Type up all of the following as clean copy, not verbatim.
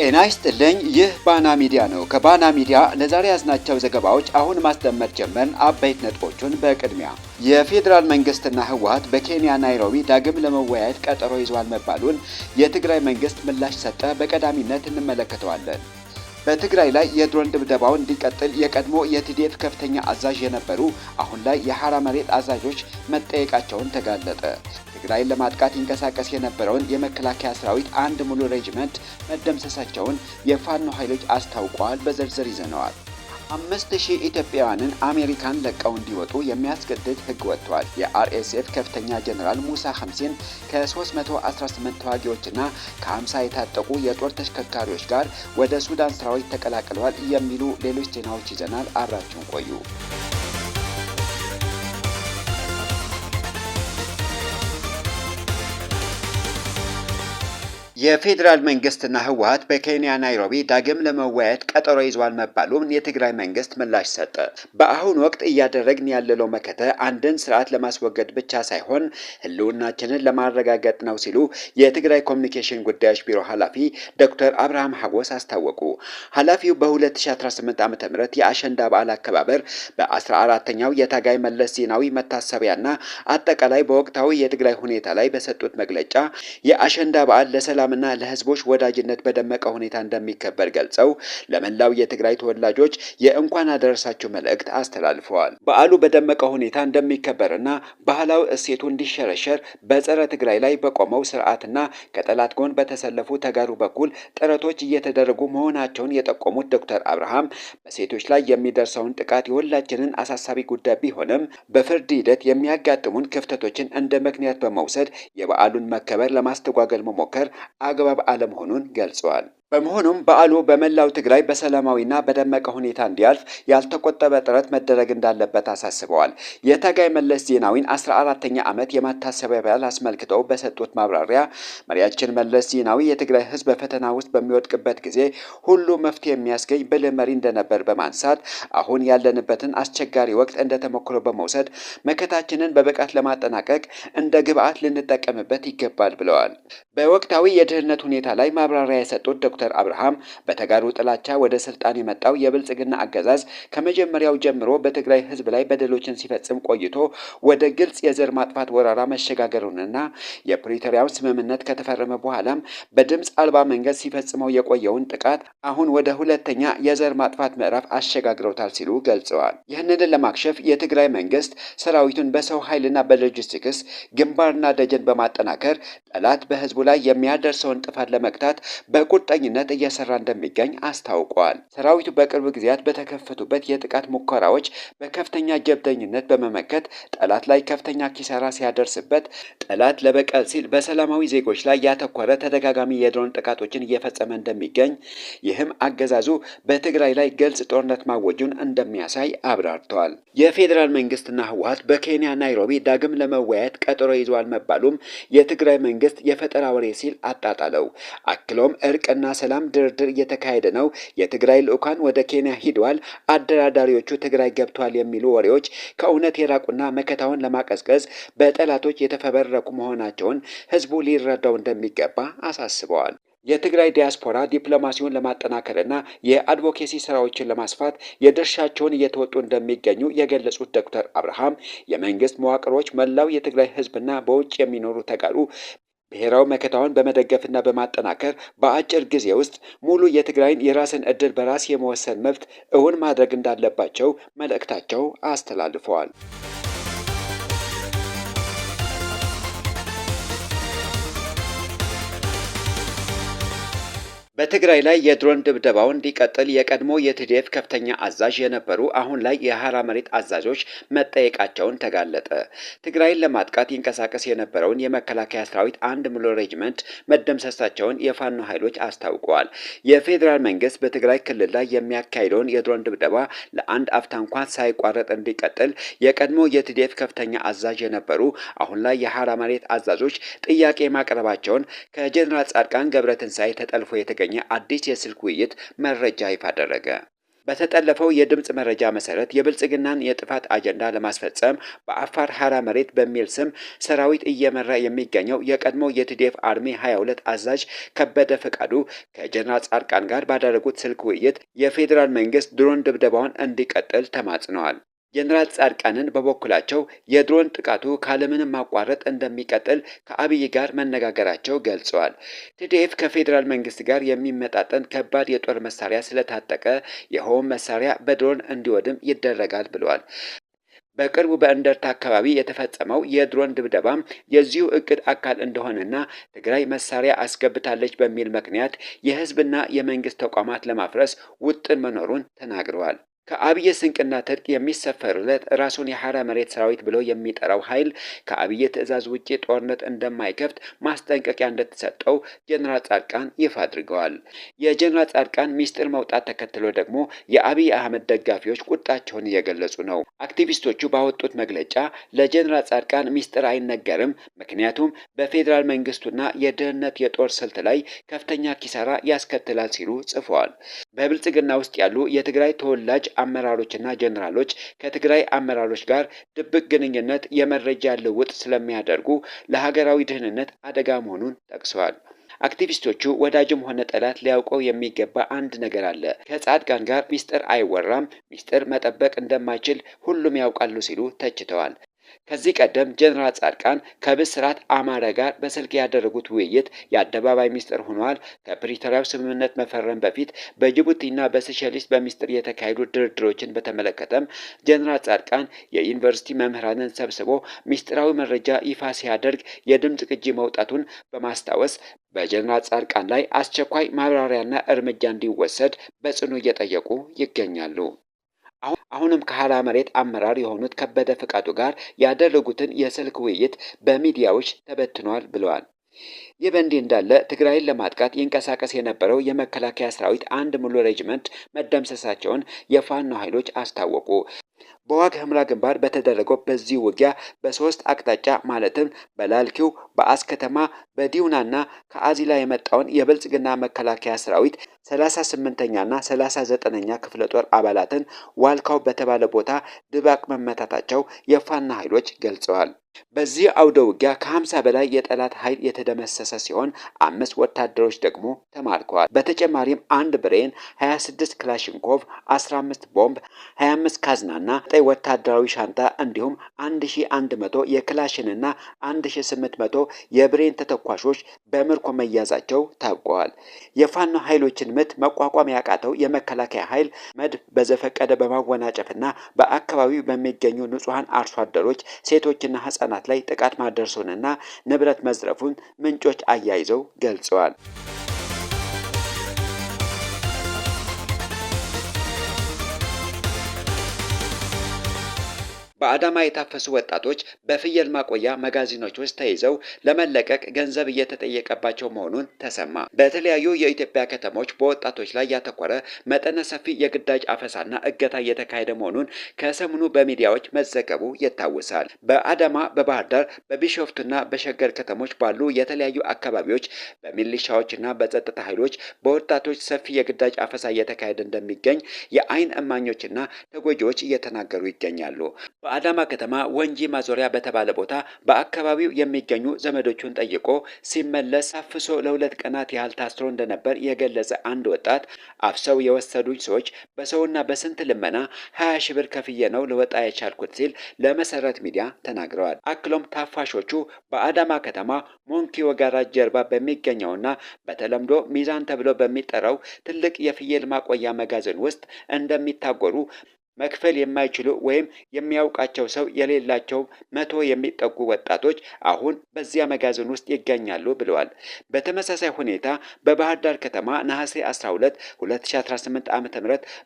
ጤና ይስጥልኝ። ይህ ባና ሚዲያ ነው። ከባና ሚዲያ ለዛሬ ያዝናቸው ዘገባዎች አሁን ማስደመጥ ጀመርን። አበይት ነጥቦቹን በቅድሚያ የፌዴራል መንግስትና ህወሓት በኬንያ ናይሮቢ ዳግም ለመወያየት ቀጠሮ ይዟል መባሉን የትግራይ መንግስት ምላሽ ሰጠ። በቀዳሚነት እንመለከተዋለን። በትግራይ ላይ የድሮን ድብደባው እንዲቀጥል የቀድሞ የቲዲኤፍ ከፍተኛ አዛዥ የነበሩ አሁን ላይ የሐራ መሬት አዛዦች መጠየቃቸውን ተጋለጠ። ትግራይን ለማጥቃት ይንቀሳቀስ የነበረውን የመከላከያ ሰራዊት አንድ ሙሉ ሬጂመንት መደምሰሳቸውን የፋኖ ኃይሎች አስታውቀዋል። በዝርዝር ይዘነዋል። 5000 ኢትዮጵያውያንን አሜሪካን ለቀው እንዲወጡ የሚያስገድድ ህግ ወጥቷል። የአርኤስኤፍ ከፍተኛ ጀነራል ሙሳ ሐምሲን ከ318 ተዋጊዎችና ከ50 የታጠቁ የጦር ተሽከርካሪዎች ጋር ወደ ሱዳን ሰራዊት ተቀላቅለዋል የሚሉ ሌሎች ዜናዎች ይዘናል። አብራችሁን ቆዩ። የፌዴራል መንግስትና ህወሓት በኬንያ ናይሮቢ ዳግም ለመወያየት ቀጠሮ ይዟል መባሉን የትግራይ መንግስት ምላሽ ሰጠ። በአሁኑ ወቅት እያደረግን ያለለው መከተ አንድን ስርዓት ለማስወገድ ብቻ ሳይሆን ህልውናችንን ለማረጋገጥ ነው ሲሉ የትግራይ ኮሚኒኬሽን ጉዳዮች ቢሮ ኃላፊ ዶክተር አብርሃም ሀጎስ አስታወቁ። ኃላፊው በ2018 ዓ.ም የአሸንዳ በዓል አከባበር በ14ኛው የታጋይ መለስ ዜናዊ መታሰቢያና አጠቃላይ በወቅታዊ የትግራይ ሁኔታ ላይ በሰጡት መግለጫ የአሸንዳ በዓል ለሰላም እና ለህዝቦች ወዳጅነት በደመቀ ሁኔታ እንደሚከበር ገልጸው ለመላው የትግራይ ተወላጆች የእንኳን አደረሳችሁ መልእክት አስተላልፈዋል። በዓሉ በደመቀ ሁኔታ እንደሚከበርና ባህላዊ እሴቱ እንዲሸረሸር በጸረ ትግራይ ላይ በቆመው ስርዓትና ከጠላት ጎን በተሰለፉ ተጋሩ በኩል ጥረቶች እየተደረጉ መሆናቸውን የጠቆሙት ዶክተር አብርሃም በሴቶች ላይ የሚደርሰውን ጥቃት የሁላችንን አሳሳቢ ጉዳይ ቢሆንም በፍርድ ሂደት የሚያጋጥሙን ክፍተቶችን እንደ ምክንያት በመውሰድ የበዓሉን መከበር ለማስተጓገል መሞከር አግባብ አለመሆኑን ገልጸዋል። በመሆኑም በዓሉ በመላው ትግራይ በሰላማዊና በደመቀ ሁኔታ እንዲያልፍ ያልተቆጠበ ጥረት መደረግ እንዳለበት አሳስበዋል። የታጋይ መለስ ዜናዊን 14ኛ ዓመት የማታሰቢያ በዓል አስመልክተው በሰጡት ማብራሪያ መሪያችን መለስ ዜናዊ የትግራይ ህዝብ በፈተና ውስጥ በሚወድቅበት ጊዜ ሁሉ መፍትሄ የሚያስገኝ ብልህ መሪ እንደነበር በማንሳት አሁን ያለንበትን አስቸጋሪ ወቅት እንደ ተሞክሮ በመውሰድ መከታችንን በብቃት ለማጠናቀቅ እንደ ግብዓት ልንጠቀምበት ይገባል ብለዋል። በወቅታዊ የድህነት ሁኔታ ላይ ማብራሪያ የሰጡት ዶክተር አብርሃም በተጋሩ ጥላቻ ወደ ስልጣን የመጣው የብልጽግና አገዛዝ ከመጀመሪያው ጀምሮ በትግራይ ህዝብ ላይ በደሎችን ሲፈጽም ቆይቶ ወደ ግልጽ የዘር ማጥፋት ወረራ መሸጋገሩንና የፕሪቶሪያውን ስምምነት ከተፈረመ በኋላም በድምፅ አልባ መንገድ ሲፈጽመው የቆየውን ጥቃት አሁን ወደ ሁለተኛ የዘር ማጥፋት ምዕራፍ አሸጋግረውታል ሲሉ ገልጸዋል። ይህንን ለማክሸፍ የትግራይ መንግስት ሰራዊቱን በሰው ኃይልና በሎጂስቲክስ ግንባርና ደጀን በማጠናከር ጠላት በህዝቡ ላይ የሚያደርሰውን ጥፋት ለመግታት በቁርጠኝነት እየሰራ እንደሚገኝ አስታውቀዋል። ሰራዊቱ በቅርብ ጊዜያት በተከፈቱበት የጥቃት ሙከራዎች በከፍተኛ ጀብደኝነት በመመከት ጠላት ላይ ከፍተኛ ኪሳራ ሲያደርስበት ጠላት ለበቀል ሲል በሰላማዊ ዜጎች ላይ ያተኮረ ተደጋጋሚ የድሮን ጥቃቶችን እየፈጸመ እንደሚገኝ ይህም አገዛዙ በትግራይ ላይ ግልጽ ጦርነት ማወጁን እንደሚያሳይ አብራርተዋል። የፌዴራል መንግስትና ህወሓት በኬንያ ናይሮቢ ዳግም ለመወያየት ቀጠሮ ይዟል መባሉም የትግራይ መንግስት የፈጠራ ወሬ ሲል አጣጣለው። አክሎም እርቅና ሰላም ድርድር እየተካሄደ ነው፣ የትግራይ ልዑካን ወደ ኬንያ ሂደዋል፣ አደራዳሪዎቹ ትግራይ ገብተዋል የሚሉ ወሬዎች ከእውነት የራቁና መከታውን ለማቀዝቀዝ በጠላቶች የተፈበረኩ መሆናቸውን ህዝቡ ሊረዳው እንደሚገባ አሳስበዋል። የትግራይ ዲያስፖራ ዲፕሎማሲውን ለማጠናከርና የአድቮኬሲ ስራዎችን ለማስፋት የድርሻቸውን እየተወጡ እንደሚገኙ የገለጹት ዶክተር አብርሃም የመንግስት መዋቅሮች መላው የትግራይ ህዝብና በውጭ የሚኖሩ ተጋሩ ብሔራዊ መከታውን በመደገፍና በማጠናከር በአጭር ጊዜ ውስጥ ሙሉ የትግራይን የራስን ዕድል በራስ የመወሰን መብት እውን ማድረግ እንዳለባቸው መልእክታቸው አስተላልፈዋል። በትግራይ ላይ የድሮን ድብደባው እንዲቀጥል የቀድሞ የቲዲኤፍ ከፍተኛ አዛዥ የነበሩ አሁን ላይ የሐራ መሬት አዛዦች መጠየቃቸውን ተጋለጠ። ትግራይን ለማጥቃት ይንቀሳቀስ የነበረውን የመከላከያ ሰራዊት አንድ ሙሉ ሬጂመንት መደምሰሳቸውን የፋኖ ኃይሎች አስታውቀዋል። የፌዴራል መንግስት በትግራይ ክልል ላይ የሚያካሂደውን የድሮን ድብደባ ለአንድ አፍታ እንኳን ሳይቋረጥ እንዲቀጥል የቀድሞ የቲዲኤፍ ከፍተኛ አዛዥ የነበሩ አሁን ላይ የሐራ መሬት አዛዦች ጥያቄ ማቅረባቸውን ከጀነራል ጻድቃን ገብረትንሳኤ ተጠልፎ የተገኘ አዲስ የስልክ ውይይት መረጃ ይፋ አደረገ። በተጠለፈው የድምፅ መረጃ መሰረት የብልጽግናን የጥፋት አጀንዳ ለማስፈጸም በአፋር ሀራ መሬት በሚል ስም ሰራዊት እየመራ የሚገኘው የቀድሞ የቲዲኤፍ አርሚ 22 አዛዥ ከበደ ፈቃዱ ከጀነራል ጻድቃን ጋር ባደረጉት ስልክ ውይይት የፌዴራል መንግስት ድሮን ድብደባውን እንዲቀጥል ተማጽነዋል። ጀነራል ጻድቃንን በበኩላቸው የድሮን ጥቃቱ ካለምንም ማቋረጥ እንደሚቀጥል ከአብይ ጋር መነጋገራቸው ገልጸዋል። ቲዲኤፍ ከፌዴራል መንግስት ጋር የሚመጣጠን ከባድ የጦር መሳሪያ ስለታጠቀ ይኸውም መሳሪያ በድሮን እንዲወድም ይደረጋል ብለዋል። በቅርቡ በእንደርታ አካባቢ የተፈጸመው የድሮን ድብደባም የዚሁ እቅድ አካል እንደሆነና ትግራይ መሳሪያ አስገብታለች በሚል ምክንያት የህዝብና የመንግስት ተቋማት ለማፍረስ ውጥን መኖሩን ተናግረዋል። ከአብይ ስንቅና ትጥቅ የሚሰፈርለት ራሱን የሀራ መሬት ሰራዊት ብሎ የሚጠራው ኃይል ከአብይ ትዕዛዝ ውጪ ጦርነት እንደማይከፍት ማስጠንቀቂያ እንደተሰጠው ጀነራል ጻድቃን ይፋ አድርገዋል። የጀነራል ጻድቃን ሚስጥር መውጣት ተከትሎ ደግሞ የአብይ አህመድ ደጋፊዎች ቁጣቸውን እየገለጹ ነው። አክቲቪስቶቹ ባወጡት መግለጫ ለጀነራል ጻድቃን ሚስጥር አይነገርም፣ ምክንያቱም በፌዴራል መንግስቱና የደህንነት የጦር ስልት ላይ ከፍተኛ ኪሳራ ያስከትላል ሲሉ ጽፈዋል። በብልጽግና ውስጥ ያሉ የትግራይ ተወላጅ አመራሮችና ጀነራሎች ከትግራይ አመራሮች ጋር ድብቅ ግንኙነት የመረጃ ልውውጥ ስለሚያደርጉ ለሀገራዊ ደህንነት አደጋ መሆኑን ጠቅሰዋል። አክቲቪስቶቹ ወዳጅም ሆነ ጠላት ሊያውቀው የሚገባ አንድ ነገር አለ። ከጻድቃን ጋር ሚስጥር አይወራም፣ ሚስጥር መጠበቅ እንደማይችል ሁሉም ያውቃሉ ሲሉ ተችተዋል። ከዚህ ቀደም ጀነራል ጻድቃን ከብስራት አማረ ጋር በስልክ ያደረጉት ውይይት የአደባባይ ሚስጥር ሆኗል። ከፕሪቶሪያው ስምምነት መፈረም በፊት በጅቡቲና በሴሸሊስ በሚስጥር የተካሄዱ ድርድሮችን በተመለከተም ጀነራል ጻድቃን የዩኒቨርሲቲ መምህራንን ሰብስቦ ሚስጥራዊ መረጃ ይፋ ሲያደርግ የድምፅ ቅጂ መውጣቱን በማስታወስ በጀነራል ጻድቃን ላይ አስቸኳይ ማብራሪያና እርምጃ እንዲወሰድ በጽኑ እየጠየቁ ይገኛሉ። አሁንም ከሀራ መሬት አመራር የሆኑት ከበደ ፈቃዱ ጋር ያደረጉትን የስልክ ውይይት በሚዲያዎች ተበትኗል ብለዋል። ይህ በእንዲህ እንዳለ ትግራይን ለማጥቃት ይንቀሳቀስ የነበረው የመከላከያ ሰራዊት አንድ ሙሉ ሬጅመንት መደምሰሳቸውን የፋኖ ኃይሎች አስታወቁ። በዋግ ኽምራ ግንባር በተደረገው በዚህ ውጊያ በሶስት አቅጣጫ ማለትም በላልኪው፣ በአስከተማ፣ በዲውናና ከአዚላ የመጣውን የብልጽግና መከላከያ ሰራዊት 38ኛና 39ኛ ክፍለ ጦር አባላትን ዋልካው በተባለ ቦታ ድባቅ መመታታቸው የፋኖ ኃይሎች ገልጸዋል። በዚህ አውደ ውጊያ ከ50 በላይ የጠላት ኃይል የተደመሰሰ ሲሆን 5 ወታደሮች ደግሞ ተማርከዋል። በተጨማሪም አንድ ብሬን፣ 26 ክላሽንኮቭ፣ 15 ቦምብ፣ 25 ካዝናና 9 ወታደራዊ ሻንጣ እንዲሁም 1100 የክላሽንና 1800 የብሬን ተተኳሾች በምርኮ መያዛቸው ታውቀዋል። የፋኖ ኃይሎችን ምት መቋቋም ያቃተው የመከላከያ ኃይል መድፍ በዘፈቀደ በማወናጨፍና በአካባቢው በሚገኙ ንጹሐን አርሶ አደሮች፣ ሴቶችና ህጻናት ላይ ጥቃት ማድረሱንና ንብረት መዝረፉን ምንጮች አያይዘው ገልጸዋል። በአዳማ የታፈሱ ወጣቶች በፍየል ማቆያ መጋዘኖች ውስጥ ተይዘው ለመለቀቅ ገንዘብ እየተጠየቀባቸው መሆኑን ተሰማ። በተለያዩ የኢትዮጵያ ከተሞች በወጣቶች ላይ ያተኮረ መጠነ ሰፊ የግዳጅ አፈሳና እገታ እየተካሄደ መሆኑን ከሰሞኑ በሚዲያዎች መዘገቡ ይታወሳል። በአዳማ፣ በባህር ዳር፣ በቢሾፍቱና በሸገር ከተሞች ባሉ የተለያዩ አካባቢዎች በሚሊሻዎችና በጸጥታ ኃይሎች በወጣቶች ሰፊ የግዳጅ አፈሳ እየተካሄደ እንደሚገኝ የአይን እማኞችና ተጎጂዎች እየተናገሩ ይገኛሉ። በአዳማ ከተማ ወንጂ ማዞሪያ በተባለ ቦታ በአካባቢው የሚገኙ ዘመዶቹን ጠይቆ ሲመለስ አፍሶ ለ2 ቀናት ያህል ታስሮ እንደነበር የገለጸ አንድ ወጣት አፍሰው የወሰዱኝ ሰዎች በሰውና በስንት ልመና 20 ሺህ ብር ከፍዬ ነው ልወጣ የቻልኩት ሲል ለመሰረት ሚዲያ ተናግረዋል። አክሎም ታፋሾቹ በአዳማ ከተማ ሞንኪ ወጋራጅ ጀርባ በሚገኘውና በተለምዶ ሚዛን ተብሎ በሚጠራው ትልቅ የፍየል ማቆያ መጋዘን ውስጥ እንደሚታጎሩ መክፈል የማይችሉ ወይም የሚያውቃቸው ሰው የሌላቸው 100 የሚጠጉ ወጣቶች አሁን በዚያ መጋዘን ውስጥ ይገኛሉ ብለዋል። በተመሳሳይ ሁኔታ በባህር ዳር ከተማ ነሐሴ 12 2018 ዓ.ም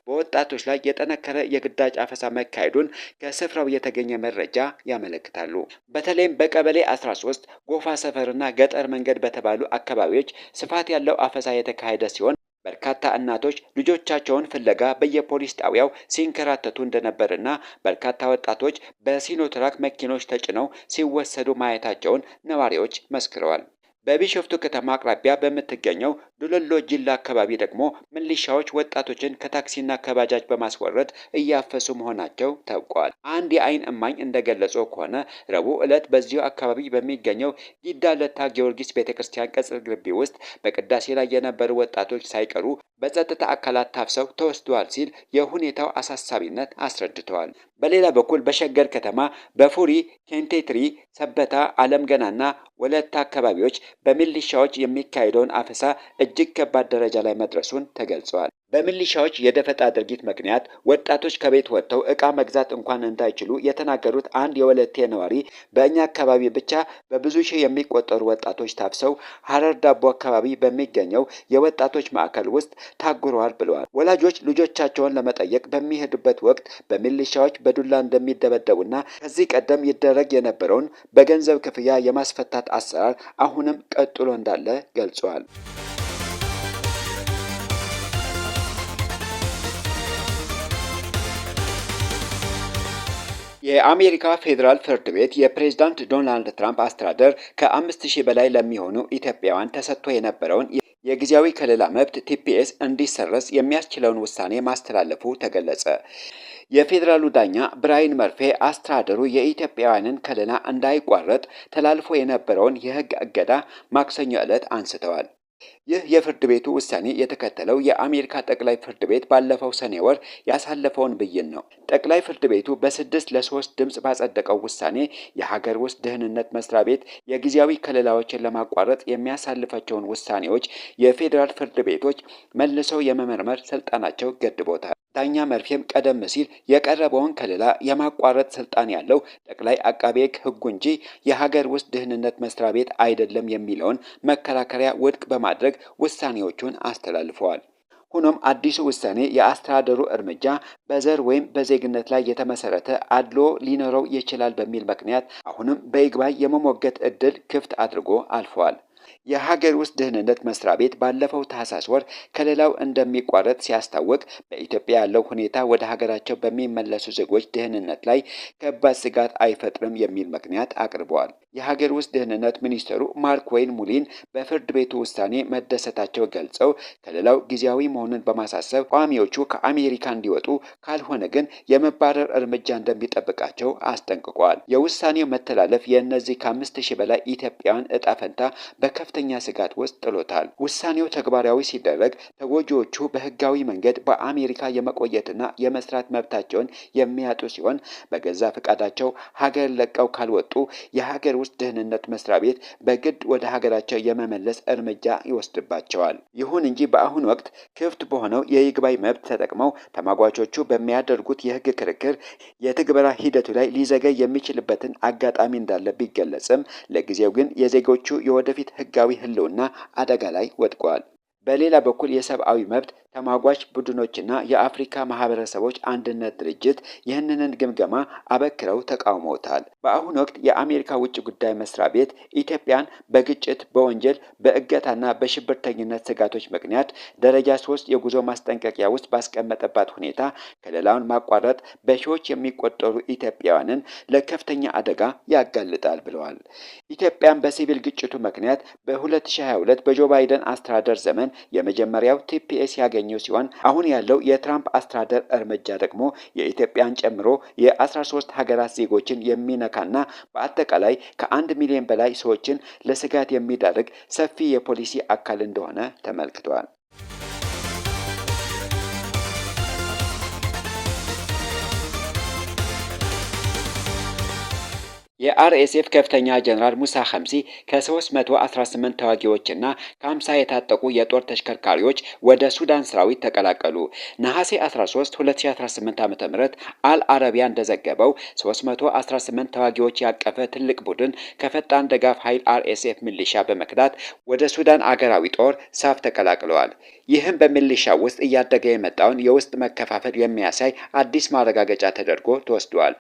በወጣቶች ላይ የጠነከረ የግዳጅ አፈሳ መካሄዱን ከስፍራው የተገኘ መረጃ ያመለክታሉ። በተለይም በቀበሌ 13 ጎፋ ሰፈርና ገጠር መንገድ በተባሉ አካባቢዎች ስፋት ያለው አፈሳ የተካሄደ ሲሆን በርካታ እናቶች ልጆቻቸውን ፍለጋ በየፖሊስ ጣቢያው ሲንከራተቱ እንደነበርና በርካታ ወጣቶች በሲኖትራክ መኪኖች ተጭነው ሲወሰዱ ማየታቸውን ነዋሪዎች መስክረዋል። በቢሾፍቱ ከተማ አቅራቢያ በምትገኘው ዶሎሎ ጅላ አካባቢ ደግሞ ሚሊሻዎች ወጣቶችን ከታክሲና ከባጃጅ በማስወረድ እያፈሱ መሆናቸው ታውቋል። አንድ የዓይን እማኝ እንደገለጸው ከሆነ ረቡዕ ዕለት በዚሁ አካባቢ በሚገኘው ጊዳ ለታ ጊዮርጊስ ቤተክርስቲያን ቅጽር ግቢ ውስጥ በቅዳሴ ላይ የነበሩ ወጣቶች ሳይቀሩ በጸጥታ አካላት ታፍሰው ተወስደዋል ሲል የሁኔታው አሳሳቢነት አስረድተዋል። በሌላ በኩል በሸገር ከተማ በፉሪ፣ ኬንቴትሪ፣ ሰበታ፣ አለም ገናና ወለታ አካባቢዎች በሚሊሻዎች የሚካሄደውን አፈሳ እጅግ ከባድ ደረጃ ላይ መድረሱን ተገልጿል። በሚሊሻዎች የደፈጣ ድርጊት ምክንያት ወጣቶች ከቤት ወጥተው ዕቃ መግዛት እንኳን እንዳይችሉ የተናገሩት አንድ የወለቴ ነዋሪ በእኛ አካባቢ ብቻ በብዙ ሺህ የሚቆጠሩ ወጣቶች ታፍሰው ሀረር ዳቦ አካባቢ በሚገኘው የወጣቶች ማዕከል ውስጥ ታጉረዋል ብለዋል። ወላጆች ልጆቻቸውን ለመጠየቅ በሚሄዱበት ወቅት በሚሊሻዎች በዱላ እንደሚደበደቡና ከዚህ ቀደም ይደረግ የነበረውን በገንዘብ ክፍያ የማስፈታት አሰራር አሁንም ቀጥሎ እንዳለ ገልጸዋል። የአሜሪካ ፌዴራል ፍርድ ቤት የፕሬዝዳንት ዶናልድ ትራምፕ አስተዳደር ከ5000 በላይ ለሚሆኑ ኢትዮጵያውያን ተሰጥቶ የነበረውን የጊዜያዊ ከለላ መብት ቲፒኤስ እንዲሰረዝ የሚያስችለውን ውሳኔ ማስተላለፉ ተገለጸ። የፌዴራሉ ዳኛ ብራያን መርፌ አስተዳደሩ የኢትዮጵያውያንን ከለላ እንዳይቋረጥ ተላልፎ የነበረውን የሕግ እገዳ ማክሰኞ ዕለት አንስተዋል። ይህ የፍርድ ቤቱ ውሳኔ የተከተለው የአሜሪካ ጠቅላይ ፍርድ ቤት ባለፈው ሰኔ ወር ያሳለፈውን ብይን ነው። ጠቅላይ ፍርድ ቤቱ በ6-3 ድምፅ ባጸደቀው ውሳኔ የሀገር ውስጥ ደህንነት መስሪያ ቤት የጊዜያዊ ከለላዎችን ለማቋረጥ የሚያሳልፋቸውን ውሳኔዎች የፌዴራል ፍርድ ቤቶች መልሰው የመመርመር ስልጣናቸው ገድቦታል። ዳኛ መርፌም ቀደም ሲል የቀረበውን ከለላ የማቋረጥ ስልጣን ያለው ጠቅላይ አቃቤ ሕጉ እንጂ የሀገር ውስጥ ደህንነት መስሪያ ቤት አይደለም የሚለውን መከራከሪያ ውድቅ በማድረግ ውሳኔዎቹን አስተላልፈዋል። ሆኖም አዲሱ ውሳኔ የአስተዳደሩ እርምጃ በዘር ወይም በዜግነት ላይ የተመሰረተ አድሎ ሊኖረው ይችላል በሚል ምክንያት አሁንም በይግባኝ የመሞገት ዕድል ክፍት አድርጎ አልፈዋል። የሀገር ውስጥ ደህንነት መስሪያ ቤት ባለፈው ታህሳስ ወር ከለላው እንደሚቋረጥ ሲያስታውቅ በኢትዮጵያ ያለው ሁኔታ ወደ ሀገራቸው በሚመለሱ ዜጎች ደህንነት ላይ ከባድ ስጋት አይፈጥርም የሚል ምክንያት አቅርበዋል። የሀገር ውስጥ ደህንነት ሚኒስትሩ ማርክ ዌይን ሙሊን በፍርድ ቤቱ ውሳኔ መደሰታቸው ገልጸው ከለላው ጊዜያዊ መሆኑን በማሳሰብ ቋሚዎቹ ከአሜሪካ እንዲወጡ ካልሆነ ግን የመባረር እርምጃ እንደሚጠብቃቸው አስጠንቅቀዋል። የውሳኔው መተላለፍ የእነዚህ ከ5000 በላይ ኢትዮጵያውያን እጣ ፈንታ በከፍተኛ ስጋት ውስጥ ጥሎታል። ውሳኔው ተግባራዊ ሲደረግ ተጎጂዎቹ በህጋዊ መንገድ በአሜሪካ የመቆየትና የመስራት መብታቸውን የሚያጡ ሲሆን በገዛ ፈቃዳቸው ሀገር ለቀው ካልወጡ የሀገር ውስጥ ደህንነት መስሪያ ቤት በግድ ወደ ሀገራቸው የመመለስ እርምጃ ይወስድባቸዋል። ይሁን እንጂ በአሁኑ ወቅት ክፍት በሆነው የይግባኝ መብት ተጠቅመው ተሟጋቾቹ በሚያደርጉት የህግ ክርክር የትግበራ ሂደቱ ላይ ሊዘገይ የሚችልበትን አጋጣሚ እንዳለ ቢገለጽም ለጊዜው ግን የዜጎቹ የወደፊት ህጋዊ ህልውና አደጋ ላይ ወድቋል። በሌላ በኩል የሰብአዊ መብት ተሟጋች ቡድኖችና የአፍሪካ ማህበረሰቦች አንድነት ድርጅት ይህንን ግምገማ አበክረው ተቃውመውታል። በአሁኑ ወቅት የአሜሪካ ውጭ ጉዳይ መስሪያ ቤት ኢትዮጵያን በግጭት፣ በወንጀል፣ በእገታና በሽብርተኝነት ስጋቶች ምክንያት ደረጃ 3 የጉዞ ማስጠንቀቂያ ውስጥ ባስቀመጠባት ሁኔታ ከለላውን ማቋረጥ በሺዎች የሚቆጠሩ ኢትዮጵያውያንን ለከፍተኛ አደጋ ያጋልጣል ብለዋል። ኢትዮጵያን በሲቪል ግጭቱ ምክንያት በ2022 በጆ ባይደን አስተዳደር ዘመን የመጀመሪያው ቲፒኤስ ያገኘው ሲሆን አሁን ያለው የትራምፕ አስተዳደር እርምጃ ደግሞ የኢትዮጵያን ጨምሮ የ13 ሀገራት ዜጎችን የሚነካና በአጠቃላይ ከ1 ሚሊዮን በላይ ሰዎችን ለስጋት የሚዳርግ ሰፊ የፖሊሲ አካል እንደሆነ ተመልክቷል። የአርኤስኤፍ ከፍተኛ ጀነራል ሙሳ ኸምሲ ከ318 ተዋጊዎችና ከ50 የታጠቁ የጦር ተሽከርካሪዎች ወደ ሱዳን ሰራዊት ተቀላቀሉ። ነሐሴ 13 2018 ዓ.ም አልአረቢያ እንደዘገበው 318 ተዋጊዎች ያቀፈ ትልቅ ቡድን ከፈጣን ድጋፍ ኃይል አርኤስኤፍ ሚሊሻ በመክዳት ወደ ሱዳን አገራዊ ጦር ሳፍ ተቀላቅለዋል። ይህም በሚሊሻ ውስጥ እያደገ የመጣውን የውስጥ መከፋፈል የሚያሳይ አዲስ ማረጋገጫ ተደርጎ ተወስዷል።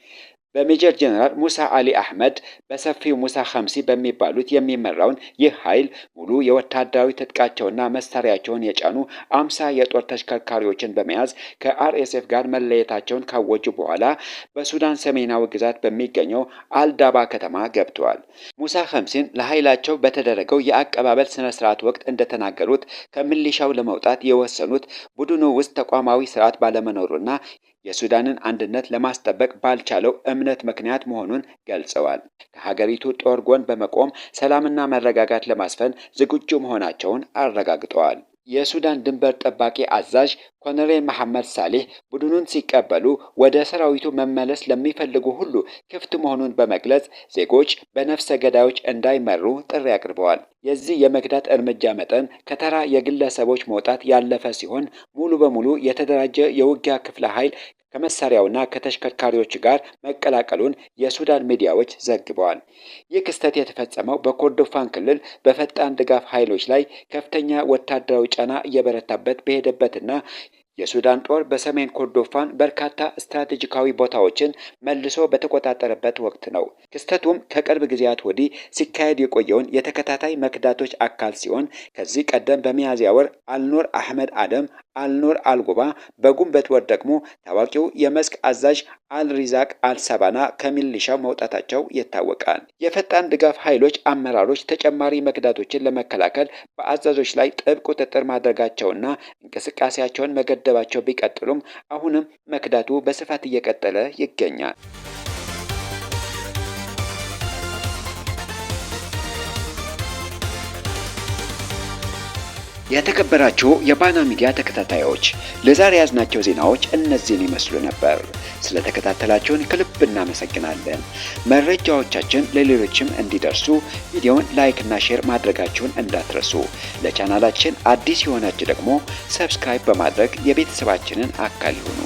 በሜጀር ጀነራል ሙሳ አሊ አህመድ በሰፊው ሙሳ ኸምሲ በሚባሉት የሚመራውን ይህ ኃይል ሙሉ የወታደራዊ ትጥቃቸውና መሳሪያቸውን የጫኑ 50 የጦር ተሽከርካሪዎችን በመያዝ ከአርኤስኤፍ ጋር መለየታቸውን ካወጁ በኋላ በሱዳን ሰሜናዊ ግዛት በሚገኘው አልዳባ ከተማ ገብተዋል። ሙሳ ኸምሲን ለኃይላቸው በተደረገው የአቀባበል ስነ ስርዓት ወቅት እንደተናገሩት ከሚሊሻው ለመውጣት የወሰኑት ቡድኑ ውስጥ ተቋማዊ ስርዓት ባለመኖሩና የሱዳንን አንድነት ለማስጠበቅ ባልቻለው እምነት ምክንያት መሆኑን ገልጸዋል። ከሀገሪቱ ጦር ጎን በመቆም ሰላምና መረጋጋት ለማስፈን ዝግጁ መሆናቸውን አረጋግጠዋል። የሱዳን ድንበር ጠባቂ አዛዥ ኮሎኔል መሐመድ ሳሌህ ቡድኑን ሲቀበሉ ወደ ሰራዊቱ መመለስ ለሚፈልጉ ሁሉ ክፍት መሆኑን በመግለጽ ዜጎች በነፍሰ ገዳዮች እንዳይመሩ ጥሪ አቅርበዋል። የዚህ የመክዳት እርምጃ መጠን ከተራ የግለሰቦች መውጣት ያለፈ ሲሆን ሙሉ በሙሉ የተደራጀ የውጊያ ክፍለ ኃይል ከመሳሪያውና ከተሽከርካሪዎች ጋር መቀላቀሉን የሱዳን ሚዲያዎች ዘግበዋል። ይህ ክስተት የተፈጸመው በኮርዶፋን ክልል በፈጣን ድጋፍ ኃይሎች ላይ ከፍተኛ ወታደራዊ ጫና እየበረታበት በሄደበትና የሱዳን ጦር በሰሜን ኮርዶፋን በርካታ ስትራቴጂካዊ ቦታዎችን መልሶ በተቆጣጠረበት ወቅት ነው። ክስተቱም ከቅርብ ጊዜያት ወዲህ ሲካሄድ የቆየውን የተከታታይ መክዳቶች አካል ሲሆን ከዚህ ቀደም በሚያዝያ ወር አልኖር አህመድ አደም፣ አልኖር አልጉባ፣ በጉንበት ወር ደግሞ ታዋቂው የመስክ አዛዥ አልሪዛቅ አልሳባና ከሚሊሻው መውጣታቸው ይታወቃል። የፈጣን ድጋፍ ኃይሎች አመራሮች ተጨማሪ መክዳቶችን ለመከላከል በአዛዦች ላይ ጥብቅ ቁጥጥር ማድረጋቸውና እንቅስቃሴያቸውን መገደባቸው ቢቀጥሉም አሁንም መክዳቱ በስፋት እየቀጠለ ይገኛል። የተከበራችሁ የባና ሚዲያ ተከታታዮች ለዛሬ ያዝናቸው ዜናዎች እነዚህን ይመስሉ ነበር። ስለተከታተላችሁን ከልብ እናመሰግናለን። መረጃዎቻችን ለሌሎችም እንዲደርሱ ቪዲዮውን ላይክ እና ሼር ማድረጋችሁን እንዳትረሱ። ለቻናላችን አዲስ የሆናችሁ ደግሞ ሰብስክራይብ በማድረግ የቤተሰባችንን አካል ይሁኑ።